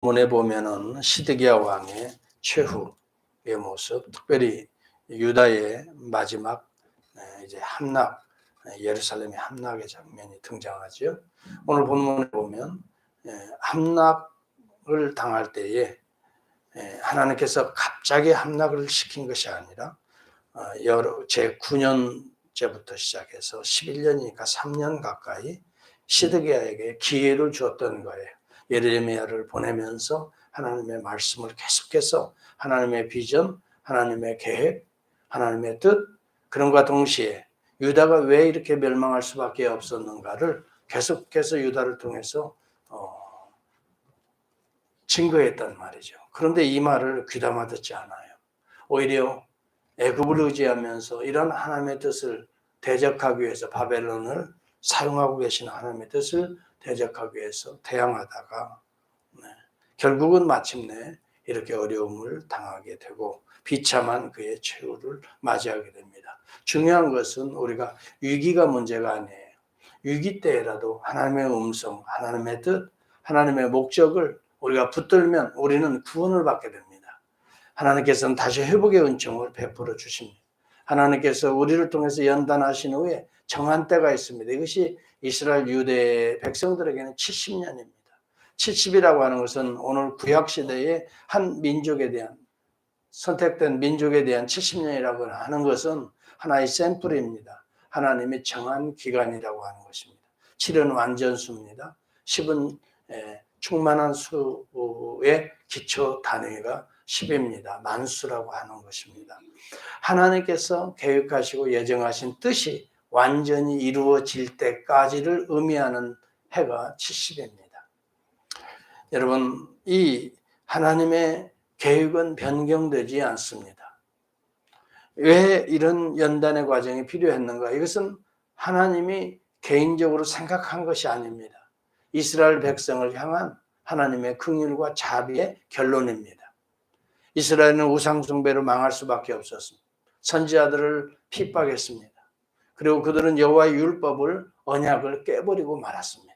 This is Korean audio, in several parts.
본문에 보면은 시드기야 왕의 최후의 모습, 특별히 유다의 마지막 이제 함락, 예루살렘의 함락의 장면이 등장하죠. 오늘 본문에 보면 함락을 당할 때에 하나님께서 갑자기 함락을 시킨 것이 아니라 제 9년째부터 시작해서 11년이니까 3년 가까이 시드기야에게 기회를 주었던 거예요. 예레미야를 보내면서 하나님의 말씀을 계속해서 하나님의 비전, 하나님의 계획, 하나님의 뜻, 그런과 동시에 유다가 왜 이렇게 멸망할 수밖에 없었는가를 계속해서 유다를 통해서 증거했단 말이죠. 그런데 이 말을 귀담아 듣지 않아요. 오히려 애굽을 의지하면서 이런 하나님의 뜻을 대적하기 위해서 바벨론을 사용하고 계시는 하나님의 뜻을 대적하기 위해서 대항하다가 결국은 마침내 이렇게 어려움을 당하게 되고 비참한 그의 최후를 맞이하게 됩니다. 중요한 것은 우리가 위기가 문제가 아니에요. 위기 때라도 하나님의 음성, 하나님의 뜻, 하나님의 목적을 우리가 붙들면 우리는 구원을 받게 됩니다. 하나님께서는 다시 회복의 은총을 베풀어 주십니다. 하나님께서 우리를 통해서 연단하신 후에 정한 때가 있습니다. 이것이 이스라엘 유대 백성들에게는 70년입니다. 70이라고 하는 것은 오늘 구약시대의 한 민족에 대한, 선택된 민족에 대한 70년이라고 하는 것은 하나의 샘플입니다. 하나님이 정한 기간이라고 하는 것입니다. 7은 완전수입니다. 10은 충만한 수의 기초 단위가 10입니다. 만수라고 하는 것입니다. 하나님께서 계획하시고 예정하신 뜻이 완전히 이루어질 때까지를 의미하는 해가 70입니다. 여러분, 이 하나님의 계획은 변경되지 않습니다. 왜 이런 연단의 과정이 필요했는가? 이것은 하나님이 개인적으로 생각한 것이 아닙니다. 이스라엘 백성을 향한 하나님의 긍휼과 자비의 결론입니다. 이스라엘은 우상 숭배로 망할 수밖에 없었습니다. 선지자들을 핍박했습니다. 그리고 그들은 여호와의 율법을, 언약을 깨버리고 말았습니다.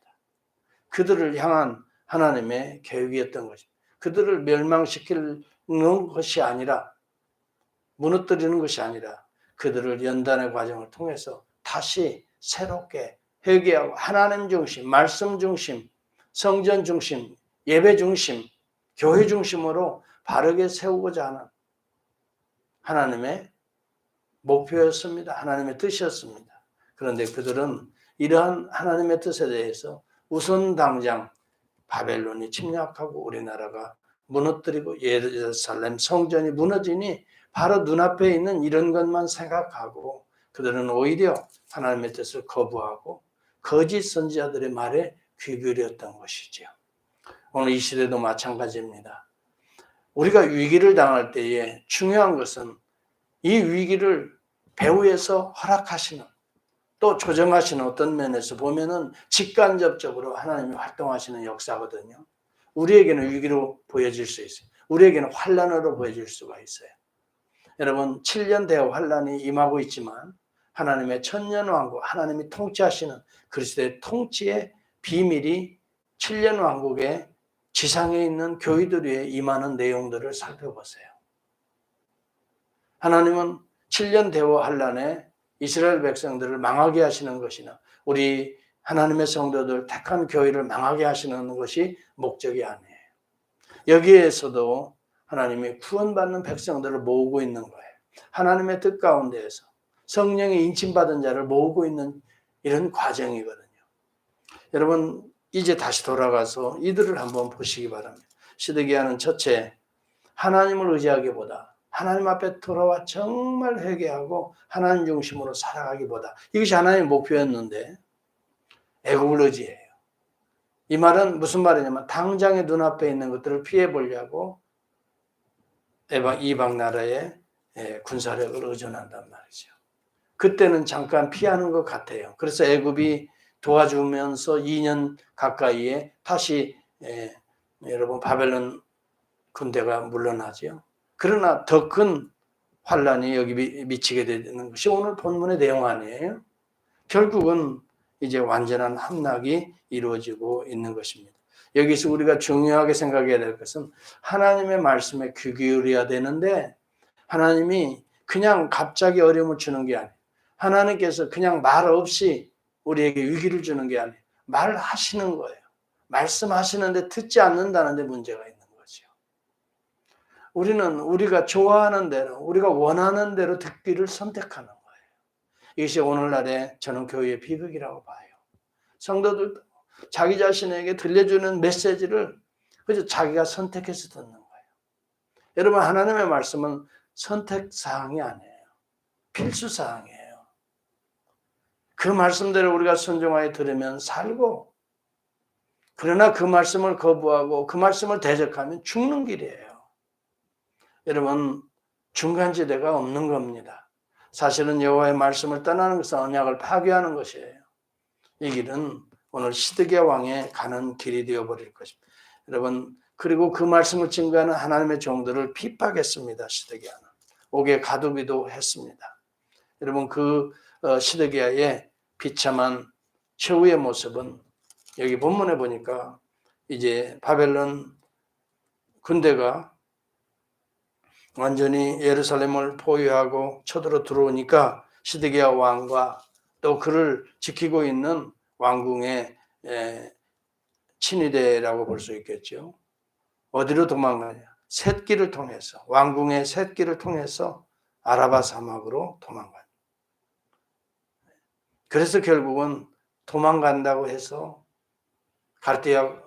그들을 향한 하나님의 계획이었던 것입니다. 그들을 멸망시키는 것이 아니라, 무너뜨리는 것이 아니라 그들을 연단의 과정을 통해서 다시 새롭게 회개하고 하나님 중심, 말씀 중심, 성전 중심, 예배 중심, 교회 중심으로 바르게 세우고자 하는 하나님의 목표였습니다. 하나님의 뜻이었습니다. 그런데 그들은 이러한 하나님의 뜻에 대해서 우선 당장 바벨론이 침략하고 우리나라가 무너뜨리고 예루살렘 성전이 무너지니 바로 눈앞에 있는 이런 것만 생각하고 그들은 오히려 하나님의 뜻을 거부하고 거짓 선지자들의 말에 귀 기울였던 것이죠. 오늘 이 시대도 마찬가지입니다. 우리가 위기를 당할 때에 중요한 것은 이 위기를 배후에서 허락하시는, 또 조정하시는 어떤 면에서 보면은 직간접적으로 하나님이 활동하시는 역사거든요. 우리에게는 위기로 보여질 수 있어요. 우리에게는 환난으로 보여질 수가 있어요. 여러분, 7년 대의 환난이 임하고 있지만 하나님의 천년왕국, 하나님이 통치하시는 그리스도의 통치의 비밀이 7년 왕국의 지상에 있는 교회들 위에 임하는 내용들을 살펴보세요. 하나님은 7년 대의 환난에 이스라엘 백성들을 망하게 하시는 것이나 우리 하나님의 성도들 택한 교회를 망하게 하시는 것이 목적이 아니에요. 여기에서도 하나님이 구원받는 백성들을 모으고 있는 거예요. 하나님의 뜻 가운데에서 성령의 인침받은 자를 모으고 있는 이런 과정이거든요. 여러분, 이제 다시 돌아가서 이들을 한번 보시기 바랍니다. 시드기야는 첫째, 하나님을 의지하기보다 하나님 앞에 돌아와 정말 회개하고 하나님 중심으로 살아가기보다, 이것이 하나님의 목표였는데 애굽을 의지해요. 이 말은 무슨 말이냐면 당장의 눈앞에 있는 것들을 피해 보려고 이방 나라의 군사력을 의존한단 말이죠. 그때는 잠깐 피하는 것 같아요. 그래서 애굽이 도와주면서 2년 가까이에 다시 여러분 바벨론 군대가 물러나죠. 그러나 더 큰 환란이 여기 미치게 되는 것이 오늘 본문의 내용 아니에요. 결국은 이제 완전한 함락이 이루어지고 있는 것입니다. 여기서 우리가 중요하게 생각해야 될 것은 하나님의 말씀에 귀 기울여야 되는데 하나님이 그냥 갑자기 어려움을 주는 게 아니에요. 하나님께서 그냥 말 없이 우리에게 위기를 주는 게 아니에요. 말하시는 거예요. 말씀하시는데 듣지 않는다는 데 문제가 있는 거죠. 우리는 우리가 좋아하는 대로, 우리가 원하는 대로 듣기를 선택하는 거예요. 이것이 오늘날의 저는 교회의 비극이라고 봐요. 성도들도 자기 자신에게 들려주는 메시지를 그저 자기가 선택해서 듣는 거예요. 여러분, 하나님의 말씀은 선택사항이 아니에요. 필수사항이에요. 그 말씀대로 우리가 순종하여 들으면 살고, 그러나 그 말씀을 거부하고 그 말씀을 대적하면 죽는 길이에요. 여러분, 중간지대가 없는 겁니다. 사실은 여호와의 말씀을 떠나는 것은 언약을 파괴하는 것이에요. 이 길은 오늘 시드기야 왕에 가는 길이 되어버릴 것입니다. 여러분, 그리고 그 말씀을 증거하는 하나님의 종들을 핍박했습니다. 시드기야는 옥에 가두기도 했습니다. 여러분, 그 시드기야의 비참한 최후의 모습은 여기 본문에 보니까 이제 바벨론 군대가 완전히 예루살렘을 포위하고 쳐들어 들어오니까 시드기야 왕과 또 그를 지키고 있는 왕궁의 친위대라고 볼 수 있겠죠. 어디로 도망가냐? 셋길을 통해서, 왕궁의 셋길을 통해서 아라바 사막으로 도망가요. 그래서 결국은 도망간다고 해서 갈대아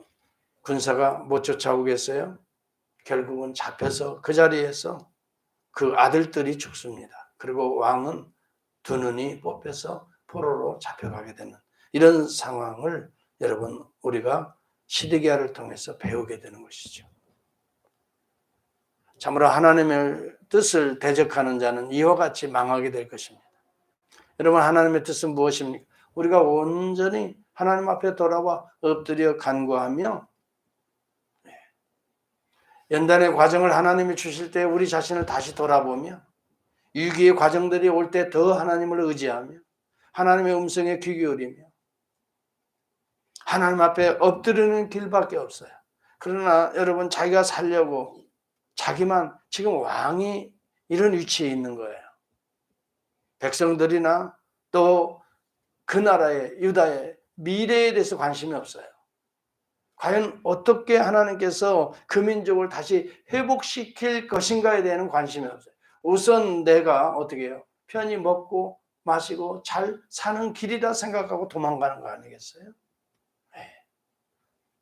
군사가 못 쫓아오겠어요? 결국은 잡혀서 그 자리에서 그 아들들이 죽습니다. 그리고 왕은 두 눈이 뽑혀서 포로로 잡혀가게 되는 이런 상황을 여러분 우리가 시드기야를 통해서 배우게 되는 것이죠. 참으로 하나님의 뜻을 대적하는 자는 이와 같이 망하게 될 것입니다. 여러분, 하나님의 뜻은 무엇입니까? 우리가 온전히 하나님 앞에 돌아와 엎드려 간구하며 연단의 과정을 하나님이 주실 때 우리 자신을 다시 돌아보며 위기의 과정들이 올 때 더 하나님을 의지하며 하나님의 음성에 귀 기울이며 하나님 앞에 엎드리는 길밖에 없어요. 그러나 여러분, 자기가 살려고 자기만 지금 왕이 이런 위치에 있는 거예요. 백성들이나 또 그 나라의 유다의 미래에 대해서 관심이 없어요. 과연 어떻게 하나님께서 그 민족을 다시 회복시킬 것인가에 대한 관심이 없어요. 우선 내가 어떻게 해요? 편히 먹고 마시고 잘 사는 길이다 생각하고 도망가는 거 아니겠어요? 네.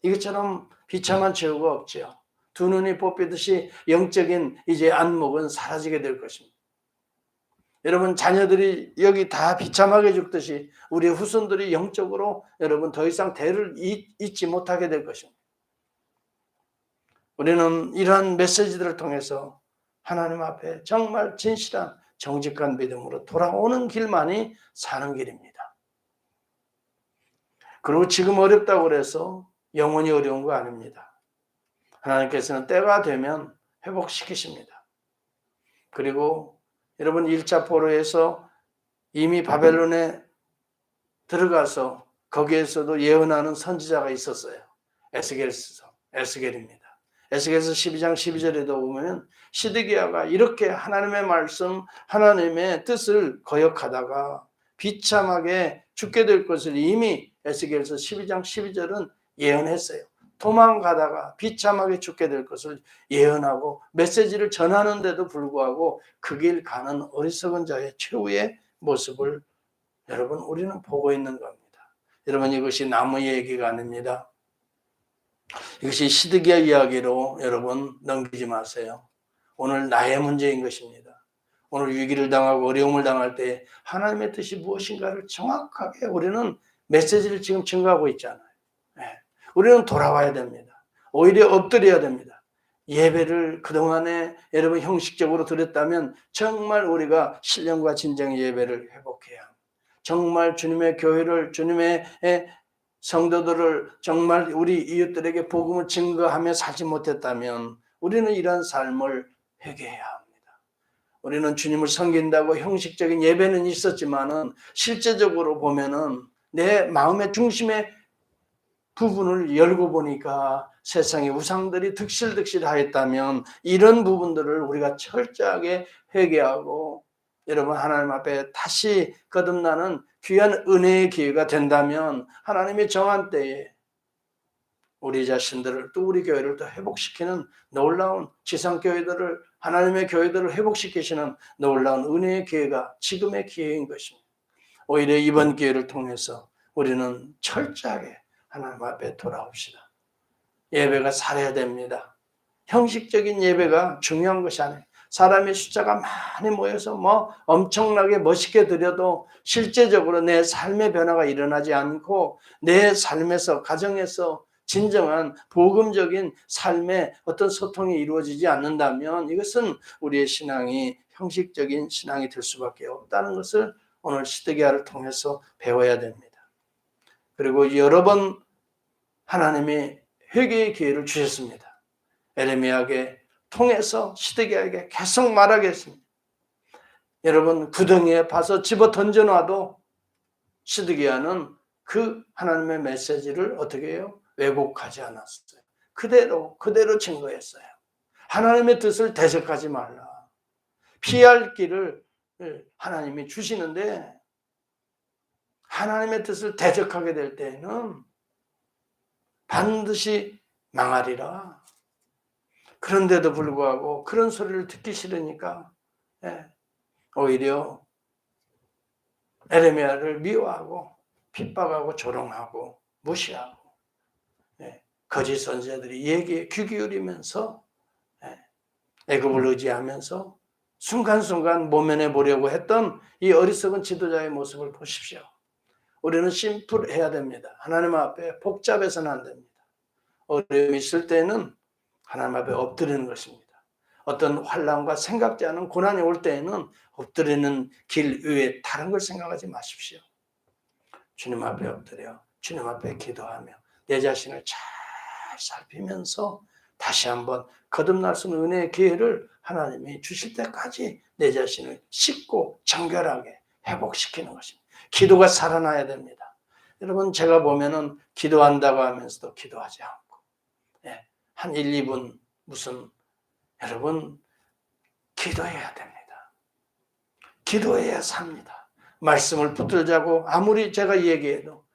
이것처럼 비참한 최후가 없죠. 두 눈이 뽑히듯이 영적인 이제 안목은 사라지게 될 것입니다. 여러분, 자녀들이 여기 다 비참하게 죽듯이 우리 후손들이 영적으로 여러분 더 이상 대를 잇지 못하게 될 것입니다. 우리는 이러한 메시지들을 통해서 하나님 앞에 정말 진실한 정직한 믿음으로 돌아오는 길만이 사는 길입니다. 그리고 지금 어렵다고 해서 영원히 어려운 거 아닙니다. 하나님께서는 때가 되면 회복시키십니다. 그리고 여러분, 1차 포로에서 이미 바벨론에 들어가서 거기에서도 예언하는 선지자가 있었어요. 에스겔입니다. 에스겔서 12장 12절에도 보면 시드기야가 이렇게 하나님의 말씀, 하나님의 뜻을 거역하다가 비참하게 죽게 될 것을 이미 에스겔서 12장 12절은 예언했어요. 도망가다가 비참하게 죽게 될 것을 예언하고 메시지를 전하는데도 불구하고 그 길 가는 어리석은 자의 최후의 모습을 여러분 우리는 보고 있는 겁니다. 여러분, 이것이 나무 얘기가 아닙니다. 이것이 시드기야 이야기로 여러분 넘기지 마세요. 오늘 나의 문제인 것입니다. 오늘 위기를 당하고 어려움을 당할 때 하나님의 뜻이 무엇인가를 정확하게 우리는 메시지를 지금 증거하고 있잖아요. 우리는 돌아와야 됩니다. 오히려 엎드려야 됩니다. 예배를 그동안에 여러분 형식적으로 드렸다면 정말 우리가 신령과 진정의 예배를 회복해야 합니다. 정말 주님의 교회를, 주님의 성도들을 정말 우리 이웃들에게 복음을 증거하며 살지 못했다면 우리는 이런 삶을 회개해야 합니다. 우리는 주님을 섬긴다고 형식적인 예배는 있었지만은 실제적으로 보면은 내 마음의 중심에 부분을 열고 보니까 세상의 우상들이 득실득실하였다면 이런 부분들을 우리가 철저하게 회개하고 여러분 하나님 앞에 다시 거듭나는 귀한 은혜의 기회가 된다면 하나님의 정한 때에 우리 자신들을 또 우리 교회를 또 회복시키는 놀라운 지상교회들을 하나님의 교회들을 회복시키시는 놀라운 은혜의 기회가 지금의 기회인 것입니다. 오히려 이번 기회를 통해서 우리는 철저하게 하나님 앞에 돌아옵시다. 예배가 살아야 됩니다. 형식적인 예배가 중요한 것이 아니에요. 사람의 숫자가 많이 모여서 엄청나게 멋있게 드려도 실제적으로 내 삶의 변화가 일어나지 않고 내 삶에서 가정에서 진정한 복음적인 삶의 어떤 소통이 이루어지지 않는다면 이것은 우리의 신앙이 형식적인 신앙이 될 수밖에 없다는 것을 오늘 시드기야를 통해서 배워야 됩니다. 그리고 여러 번 하나님이 회개의 기회를 주셨습니다. 에레미야에게 통해서 시드기야에게 계속 말하겠습니다. 여러분 구덩이에 봐서 집어 던져놔도 시드기야는 그 하나님의 메시지를 어떻게 해요? 왜곡하지 않았어요. 그대로 증거했어요. 하나님의 뜻을 대적하지 말라. 피할 길을 하나님이 주시는데 하나님의 뜻을 대적하게 될 때에는 반드시 망하리라. 그런데도 불구하고 그런 소리를 듣기 싫으니까 오히려 에레미야를 미워하고 핍박하고 조롱하고 무시하고 거짓 선지자들이 얘기에 귀 기울이면서 애굽을 의지하면서 순간순간 모면해 보려고 했던 이 어리석은 지도자의 모습을 보십시오. 우리는 심플해야 됩니다. 하나님 앞에 복잡해서는 안 됩니다. 어려움이 있을 때는 하나님 앞에 엎드리는 것입니다. 어떤 환난과 생각지 않은 고난이 올 때에는 엎드리는 길 외에 다른 걸 생각하지 마십시오. 주님 앞에 엎드려 주님 앞에 기도하며 내 자신을 잘 살피면서 다시 한번 거듭날 수 있는 은혜의 기회를 하나님이 주실 때까지 내 자신을 씻고 정결하게 회복시키는 것입니다. 기도가 살아나야 됩니다. 여러분 제가 보면은 기도한다고 하면서도 기도하지 않고 한 1, 2분 여러분 기도해야 됩니다. 기도해야 삽니다. 말씀을 붙들자고 아무리 제가 얘기해도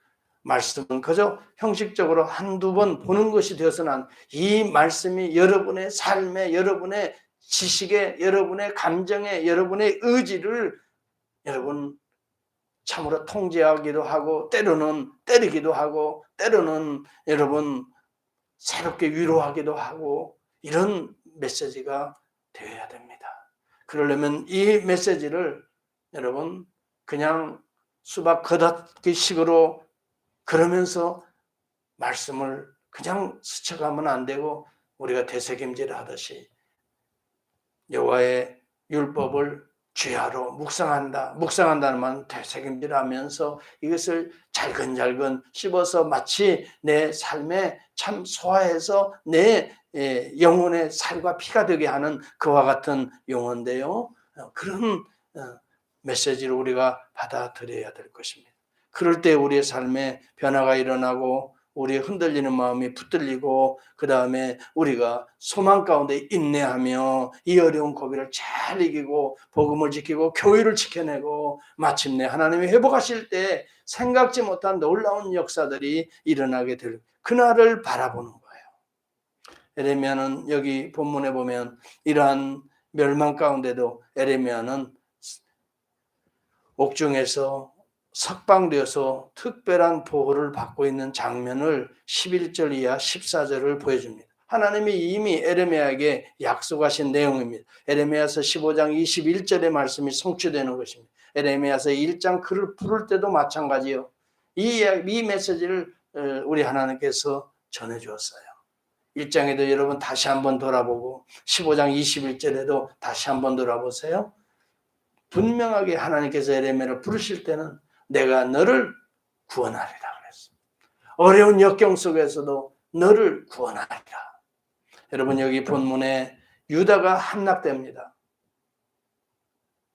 말씀은 그저 형식적으로 한두 번 보는 것이 되어서는 이 말씀이 여러분의 삶에 여러분의 지식에 여러분의 감정에 여러분의 의지를 여러분 참으로 통제하기도 하고 때로는 때리기도 하고 때로는 여러분 새롭게 위로하기도 하고 이런 메시지가 되어야 됩니다. 그러려면 이 메시지를 여러분 그냥 수박 걷어기 식으로 그러면서 말씀을 그냥 스쳐가면 안 되고 우리가 되새김질 하듯이 여호와의 율법을 주야로 묵상한다는 말은 되새김질하면서 이것을 잘근잘근 씹어서 마치 내 삶에 참 소화해서 내 영혼의 살과 피가 되게 하는 그와 같은 용어인데요. 그런 메시지를 우리가 받아들여야 될 것입니다. 그럴 때 우리의 삶에 변화가 일어나고 우리의 흔들리는 마음이 붙들리고 그 다음에 우리가 소망 가운데 인내하며 이 어려운 고비를 잘 이기고 복음을 지키고 교회를 지켜내고 마침내 하나님이 회복하실 때 생각지 못한 놀라운 역사들이 일어나게 될 그날을 바라보는 거예요. 에레미야는 여기 본문에 보면 이러한 멸망 가운데도 에레미야는 옥중에서 석방되어서 특별한 보호를 받고 있는 장면을 11절 이하 14절을 보여줍니다. 하나님이 이미 에레미야에게 약속하신 내용입니다. 에레미야서 15장 21절의 말씀이 성취되는 것입니다. 에레미야서 1장 글을 부를 때도 마찬가지요. 이 메시지를 우리 하나님께서 전해주었어요. 1장에도 여러분 다시 한번 돌아보고 15장 21절에도 다시 한번 돌아보세요. 분명하게 하나님께서 에레미야를 부르실 때는 내가 너를 구원하리라 그랬습니다. 어려운 역경 속에서도 너를 구원하리라. 여러분 여기 본문에 유다가 함락됩니다.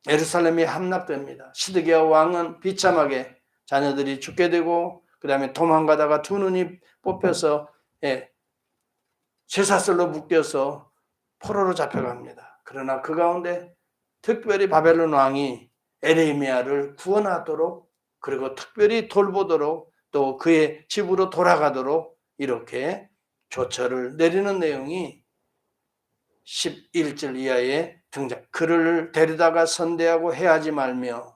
예루살렘이 함락됩니다. 시드기야 왕은 비참하게 자녀들이 죽게 되고 그 다음에 도망가다가 두 눈이 뽑혀서 쇠사슬로 묶여서 포로로 잡혀갑니다. 그러나 그 가운데 특별히 바벨론 왕이 에레미야를 구원하도록, 그리고 특별히 돌보도록, 또 그의 집으로 돌아가도록 이렇게 조처를 내리는 내용이 11절 이하에 등장. 그를 데려다가 선대하고 해하지 말며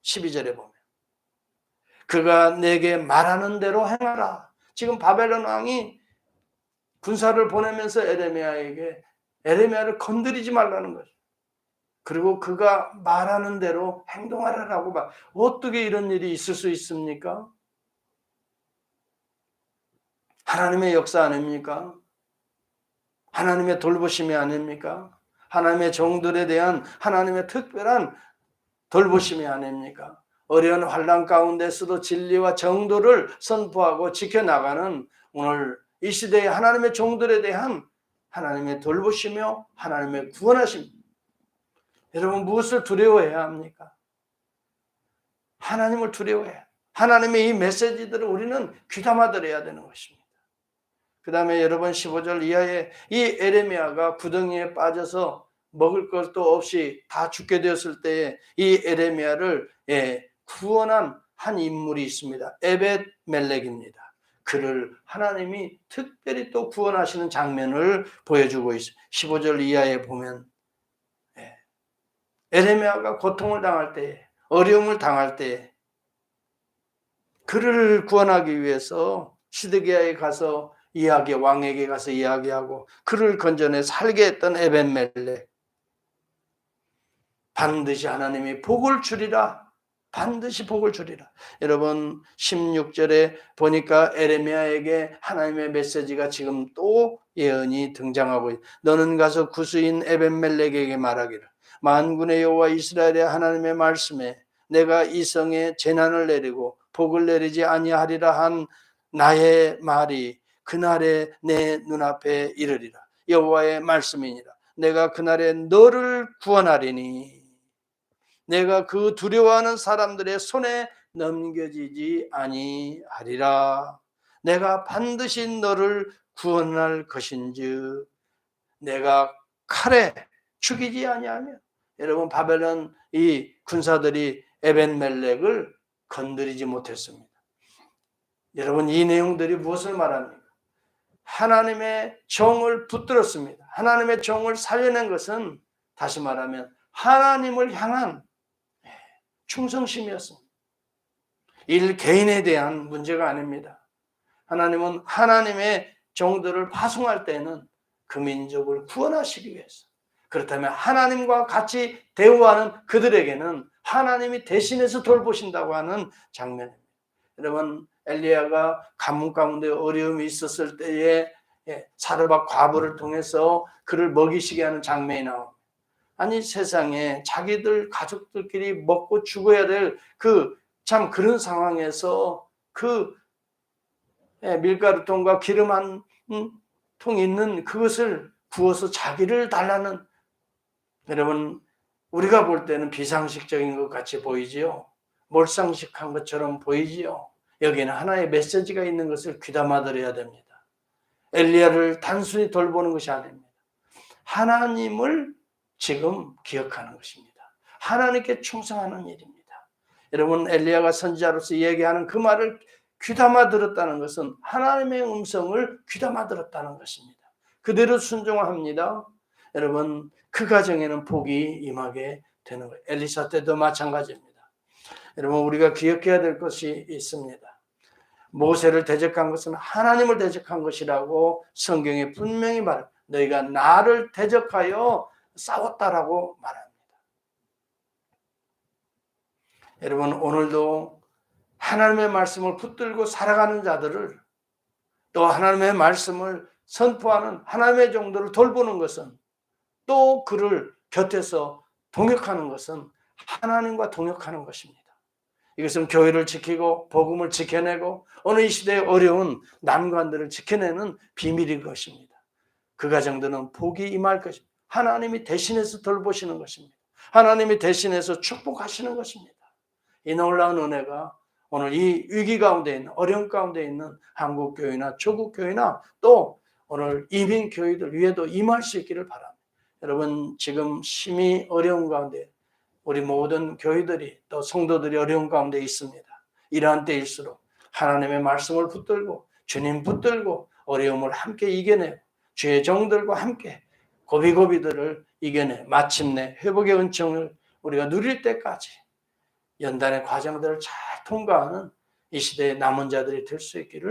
12절에 보면 그가 내게 말하는 대로 행하라. 지금 바벨론 왕이 군사를 보내면서 에레미야를 건드리지 말라는 거죠. 그리고 그가 말하는 대로 행동하라라고 말. 어떻게 이런 일이 있을 수 있습니까? 하나님의 역사 아닙니까? 하나님의 돌보심이 아닙니까? 하나님의 종들에 대한 하나님의 특별한 돌보심이 아닙니까? 어려운 환난 가운데서도 진리와 정도를 선포하고 지켜나가는 오늘 이 시대의 하나님의 종들에 대한 하나님의 돌보시며 하나님의 구원하심. 여러분 무엇을 두려워해야 합니까? 하나님을 두려워해야. 하나님의 이 메시지들을 우리는 귀담아 들어야 되는 것입니다. 그 다음에 여러분 15절 이하에 이 에레미야가 구덩이에 빠져서 먹을 것도 없이 다 죽게 되었을 때에 이 에레미야를 구원한 한 인물이 있습니다. 에벳 멜렉입니다. 그를 하나님이 특별히 또 구원하시는 장면을 보여주고 있어요. 15절 이하에 보면 에레미야가 고통을 당할 때에, 어려움을 당할 때에 그를 구원하기 위해서 시드기야에 가서 왕에게 가서 이야기하고 그를 건져내 살게 했던 에벳멜렉. 반드시 하나님이 복을 주리라. 반드시 복을 주리라. 여러분 16절에 보니까 에레미야에게 하나님의 메시지가 지금 또 예언이 등장하고 있어요. 너는 가서 구스인 에벳멜렉에게 말하기를 만군의 여호와 이스라엘의 하나님의 말씀에 내가 이 성에 재난을 내리고 복을 내리지 아니하리라 한 나의 말이 그날에 내 눈앞에 이르리라. 여호와의 말씀이니라. 내가 그날에 너를 구원하리니 내가 그 두려워하는 사람들의 손에 넘겨지지 아니하리라. 내가 반드시 너를 구원할 것인즉 내가 칼에 죽이지 아니하며. 여러분 바벨론 이 군사들이 에벳멜렉을 건드리지 못했습니다. 여러분 이 내용들이 무엇을 말합니까? 하나님의 종을 붙들었습니다. 하나님의 종을 살려낸 것은 다시 말하면 하나님을 향한 충성심이었습니다. 일 개인에 대한 문제가 아닙니다. 하나님은 하나님의 종들을 파송할 때는 그 민족을 구원하시기 위해서, 그렇다면 하나님과 같이 대우하는 그들에게는 하나님이 대신해서 돌보신다고 하는 장면입니다. 여러분 엘리야가 가뭄 가운데 어려움이 있었을 때에 사르밧 과부를 통해서 그를 먹이시게 하는 장면이 나옵니다. 아니 세상에 자기들 가족들끼리 먹고 죽어야 될 참 그런 상황에서 그 밀가루통과 기름 한 통 있는 그것을 부어서 자기를 달라는, 여러분 우리가 볼 때는 비상식적인 것 같이 보이지요. 몰상식한 것처럼 보이지요. 여기는 하나의 메시지가 있는 것을 귀담아 들어야 됩니다. 엘리야를 단순히 돌보는 것이 아닙니다. 하나님을 지금 기억하는 것입니다. 하나님께 충성하는 일입니다. 여러분 엘리야가 선지자로서 얘기하는 그 말을 귀담아 들었다는 것은 하나님의 음성을 귀담아 들었다는 것입니다. 그대로 순종합니다. 여러분 그 가정에는 복이 임하게 되는 거예요. 엘리사 때도 마찬가지입니다. 여러분 우리가 기억해야 될 것이 있습니다. 모세를 대적한 것은 하나님을 대적한 것이라고 성경에 분명히 말합니다. 너희가 나를 대적하여 싸웠다라고 말합니다. 여러분 오늘도 하나님의 말씀을 붙들고 살아가는 자들을, 또 하나님의 말씀을 선포하는 하나님의 종들을 돌보는 것은, 또 그를 곁에서 동역하는 것은 하나님과 동역하는 것입니다. 이것은 교회를 지키고 복음을 지켜내고 어느 이 시대의 어려운 난관들을 지켜내는 비밀인 것입니다. 그 가정들은 복이 임할 것입니다. 하나님이 대신해서 돌보시는 것입니다. 하나님이 대신해서 축복하시는 것입니다. 이 놀라운 은혜가 오늘 이 위기 가운데 있는, 어려움 가운데 있는 한국교회나 조국교회나 또 오늘 이민교회들 위에도 임할 수 있기를 바랍니다. 여러분, 지금 심히 어려운 가운데 우리 모든 교회들이 또 성도들이 어려운 가운데 있습니다. 이러한 때일수록 하나님의 말씀을 붙들고 주님 붙들고 어려움을 함께 이겨내고 주의 종들과 함께 고비고비들을 이겨내 마침내 회복의 은총을 우리가 누릴 때까지 연단의 과정들을 잘 통과하는 이 시대의 남은 자들이 될 수 있기를